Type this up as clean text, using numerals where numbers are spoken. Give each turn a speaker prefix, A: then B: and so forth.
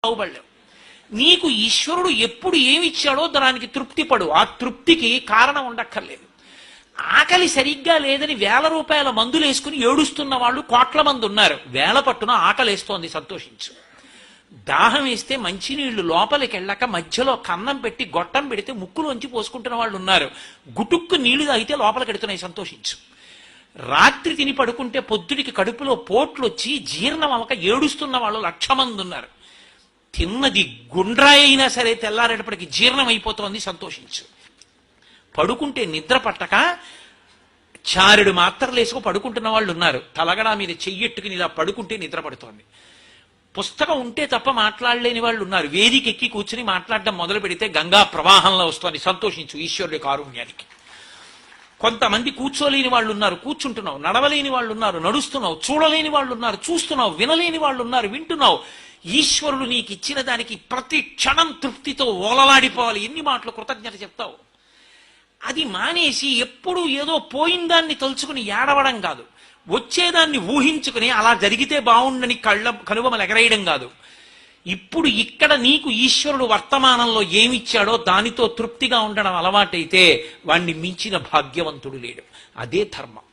A: బాగుపడలేవు. నీకు ఈశ్వరుడు ఎప్పుడు ఏమిచ్చాడో దానికి తృప్తి పడు. ఆ తృప్తికి కారణం ఉండక్కర్లేదు. ఆకలి సరిగ్గా లేదని 1000 రూపాయల మందులు వేసుకుని ఏడుస్తున్న వాళ్ళు కోట్ల మంది ఉన్నారు. వేల పట్టున ఆకలేస్తోంది, సంతోషించు. దాహం వేస్తే మంచినీళ్లు లోపలికి వెళ్ళక మధ్యలో కన్నం పెట్టి గొట్టం పెడితే ముక్కులోంచి పోసుకుంటున్న వాళ్ళు ఉన్నారు. గుటుక్కు నీళ్లు తాగితే లోపలికి ఎడుతున్నాయి, సంతోషించు. రాత్రి తిని పడుకుంటే పొద్దుడికి కడుపులో పోట్లు వచ్చి జీర్ణం అవక ఏడుస్తున్న వాళ్ళు 1,00,000 మంది ఉన్నారు. తిన్నది గుండ్రాయి అయినా సరే తెల్లారేటప్పటికి జీర్ణం అయిపోతోంది, సంతోషించు. పడుకుంటే నిద్ర పట్టక చారుడు మాత్రలు వేసుకు పడుకుంటున్న వాళ్ళు ఉన్నారు. తలగడా మీద చెయ్యెట్టుకుని ఇలా పడుకుంటే నిద్ర పడుతోంది. పుస్తకం ఉంటే తప్ప మాట్లాడలేని వాళ్ళు ఉన్నారు. వేదిక ఎక్కి కూర్చుని మాట్లాడడం మొదలు పెడితే గంగా ప్రవాహంలో వస్తోంది, సంతోషించు ఈశ్వరుడి కారుణ్యానికి. కొంతమంది కూర్చోలేని వాళ్ళు ఉన్నారు, కూర్చుంటున్నావు. నడవలేని వాళ్ళు ఉన్నారు, నడుస్తున్నావు. చూడలేని వాళ్ళు ఉన్నారు, చూస్తున్నావు. వినలేని వాళ్ళు ఉన్నారు, వింటున్నావు. ఈశ్వరుడు నీకు ఇచ్చిన దానికి ప్రతి క్షణం తృప్తితో ఓలలాడిపోవాలి. ఎన్ని మాటలు కృతజ్ఞత చెప్తావు. అది మానేసి ఎప్పుడు ఏదో పోయిందాన్ని తలుచుకుని ఏడవడం కాదు, వచ్చేదాన్ని ఊహించుకుని అలా జరిగితే బాగుండని కనుబొమలు ఎగరేయడం కాదు. ఇప్పుడు ఇక్కడ నీకు ఈశ్వరుడు వర్తమానంలో ఏమిచ్చాడో దానితో తృప్తిగా ఉండడం అలవాటైతే వాణ్ణి మించిన భాగ్యవంతుడు లేడు. అదే ధర్మం.